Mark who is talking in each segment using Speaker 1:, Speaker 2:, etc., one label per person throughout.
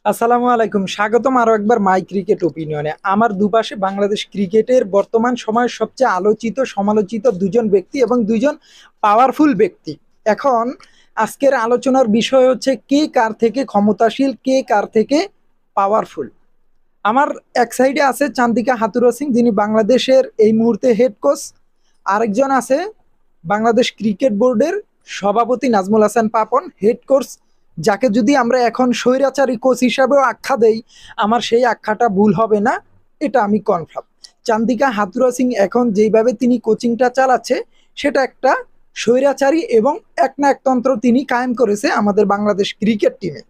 Speaker 1: আসসালামু আলাইকুম, স্বাগতম আরো একবার মাই ক্রিকেট ওপিনিয়নে। আমার দুপাশে বাংলাদেশ ক্রিকেটের বর্তমান সময়ের সবচেয়ে আলোচিত সমালোচিত দুজন ব্যক্তি এবং দুজন পাওয়ারফুল ব্যক্তি। এখন আজকের আলোচনার বিষয় হচ্ছে কে কার থেকে ক্ষমতাশীল, কে কার থেকে পাওয়ারফুল। আমার এক সাইডে আছে চান্দিকা হাথুরুসিং সিং, যিনি বাংলাদেশের এই মুহূর্তে হেড কোচ। আরেকজন আছে বাংলাদেশ ক্রিকেট বোর্ডের সভাপতি নাজমুল হাসান পাপন, হেড কোচ, যাকে যদি আমরা এখন স্বৈরাচারী কোচ হিসাবেও আখ্যা দেই, আমার সেই আখ্যাটা ভুল হবে না, এটা আমি কনফার্ম। চান্দিকা হাথুরুসিং সিং এখন যেইভাবে তিনি কোচিংটা চালাচ্ছে, সেটা একটা স্বৈরাচারী এবং এক না একতন্ত্র তিনি কায়েম করেছে আমাদের বাংলাদেশ ক্রিকেট টিমে।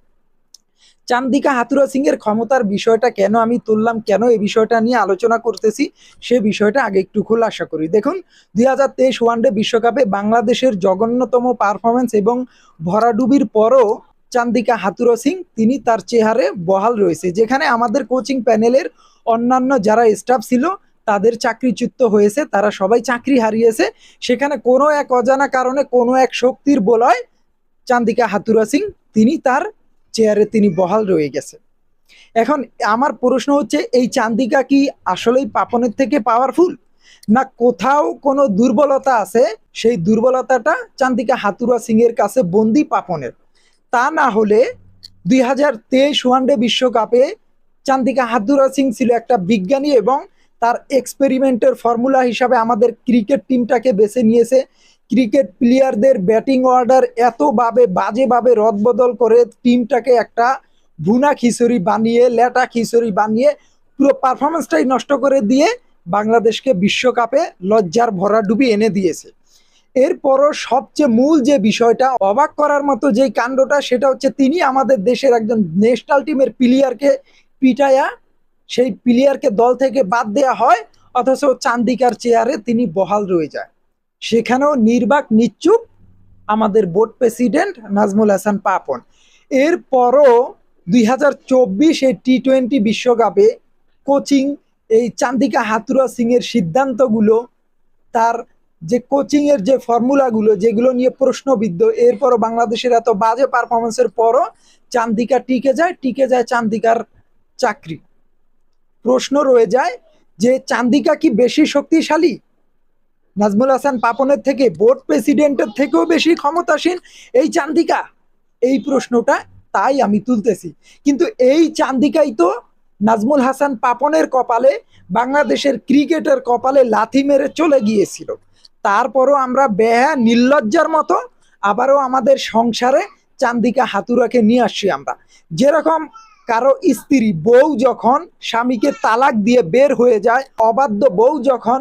Speaker 1: চান্দিকা হাথুরুসিং সিং এর ক্ষমতার বিষয়টা কেন আমি তুললাম, কেন এই বিষয়টা নিয়ে আলোচনা করতেছি, সে বিষয়টা আগে একটু খোলাসা করি। দেখুন, 2023 ওয়ানডে বিশ্বকাপে বাংলাদেশের জঘন্যতম পারফরমেন্স এবং ভরাডুবির পরও চান্দিকা হাথুরুসিং সিং তিনি তার চেহারে বহাল রয়েছে। যেখানে আমাদের কোচিং প্যানেলের অন্যান্য যারা স্টাফ ছিল তাদের চাকরিচ্যুত হয়েছে, তারা সবাই চাকরি হারিয়েছে, সেখানে কোনো এক অজানা কারণে কোনো এক শক্তির বলয় চান্দিকা হাথুরুসিং সিং তিনি তার চেয়ারে তিনি বহাল রয়ে গেছে। এখন আমার প্রশ্ন হচ্ছে, এই চান্দিকা কি আসলেই পাপনের থেকে পাওয়ারফুল, না কোথাও কোনো দুর্বলতা আছে, সেই দুর্বলতাটা চান্দিকা হাথুরুসিং এর কাছে বন্দি পাপনের? তা না হলে 2023 ওয়ানডে বিশ্বকাপে চান্দিকা হাথুরুসিং ছিল একটা বিজ্ঞানী এবং তার এক্সপেরিমেন্টের ফর্মুলা হিসাবে আমাদের ক্রিকেট টিমটাকে বেছে নিয়েছে। ক্রিকেট প্লেয়ারদের ব্যাটিং অর্ডার এতভাবে বাজেভাবে রদবদল করে টিমটাকে একটা ভুনা খিচুড়ি বানিয়ে, লেটা খিচুড়ি বানিয়ে পুরো পারফরমেন্সটাই নষ্ট করে দিয়ে বাংলাদেশকে বিশ্বকাপে লজ্জার ভরাডুবি এনে দিয়েছে। এরপরও সবচেয়ে মূল যে বিষয়টা, অবাক করার মতো যে কাণ্ডটা, সেটা হচ্ছে তিনি আমাদের দেশের একজন ন্যাশনাল টিমের প্লেয়ারকে পিটায়া সেই প্লেয়ারকে দল থেকে বাদ দেয়া হয়, অথচ চান্দিকার চেয়ারে তিনি বহাল রয়ে যায়। সেখানেও নির্বাক নিশ্চুপ আমাদের বোর্ড প্রেসিডেন্ট নাজমুল হাসান পাপন। এরপরও 2024 এই টি-20 বিশ্বকাপে কোচিং এই চান্দিকা হাথুরুসিং এর সিদ্ধান্তগুলো, তার যে কোচিং এর যে ফর্মুলাগুলো যেগুলো নিয়ে প্রশ্নবিদ্ধ, এরপরও বাংলাদেশের এত বাজে পারফরমেন্সের পরও চান্দিকা টিকে যায় চান্দিকার চাকরি। প্রশ্ন রয়ে যায় যে চান্দিকা কি বেশি শক্তিশালী নাজমুল হাসান পাপনের থেকে, বোর্ড প্রেসিডেন্টের থেকেও বেশি ক্ষমতাসীন এই চান্দিকা? এই প্রশ্নটা তাই আমি তুলতেছি। কিন্তু এই চান্দিকাই তো নাজমুল হাসান পাপনের কপালে, বাংলাদেশের ক্রিকেটের কপালে লাথি মেরে চলে গিয়েছিল। তারপরও আমরা বেহা নির্লজ্জার মতো আবারও আমাদের সংসারে চান্দিকা হাতুরাকে নিয়ে আসছি আমরা। যেরকম কারো স্ত্রী বউ যখন স্বামীকে তালাক দিয়ে বের হয়ে যায়, অবাধ্য বউ যখন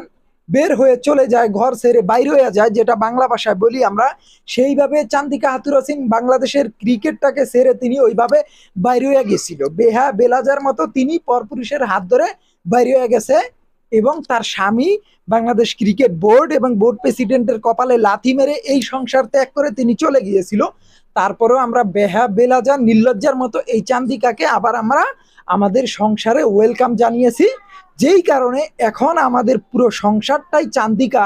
Speaker 1: বের হয়ে চলে যায়, ঘর ছেড়ে বাইর হয়ে যায়, যেটা বাংলা ভাষায় বলি আমরা, সেইভাবে চান্দিকা হাথুরুসিং বাংলাদেশের ক্রিকেটটাকে ছেড়ে তিনি ওইভাবে বাইর হয়ে গেছিল। বেহা বেলাজার মতো তিনি পরপুরুষের হাত ধরে বাইর হয়ে গেছে এবং তার স্বামী বাংলাদেশ ক্রিকেট বোর্ড এবং বোর্ড প্রেসিডেন্টের কপালে লাথি মেরে এই সংসার ত্যাগ করে তিনি চলে গিয়েছিল। তারপরেও আমরা বেহা বেলাজা নির্লজ্জার মতো এই চান্দিকাকে আবার আমরা আমাদের সংসারে ওয়েলকাম জানিয়েছি। যেই কারণে এখন আমাদের পুরো সংসারটাই চান্দিকা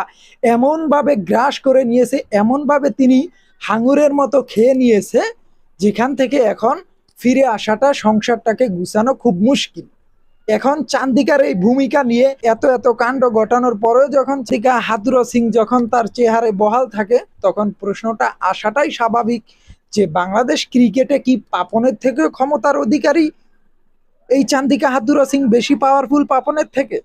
Speaker 1: এমনভাবে গ্রাস করে নিয়েছে, এমনভাবে তিনি হাঙুরের মতো খেয়ে নিয়েছে, যেখান থেকে এখন ফিরে আসাটা সংসারটাকে গুছানো খুব মুশকিল। এখন চান্দিকার এই ভূমিকা নিয়ে এত এত কাণ্ড ঘটানোর পরেও যখন চান্দিকা হাথুরুসিং যখন তার চেহারে বহাল থাকে, তখন প্রশ্নটা আসাটাই স্বাভাবিক যে বাংলাদেশ ক্রিকেটে কি পাপনের থেকেও ক্ষমতার অধিকারী এই চান্দিকা হাথুরুসিং বেশি পাওয়ারফুল পাপনের থেকে?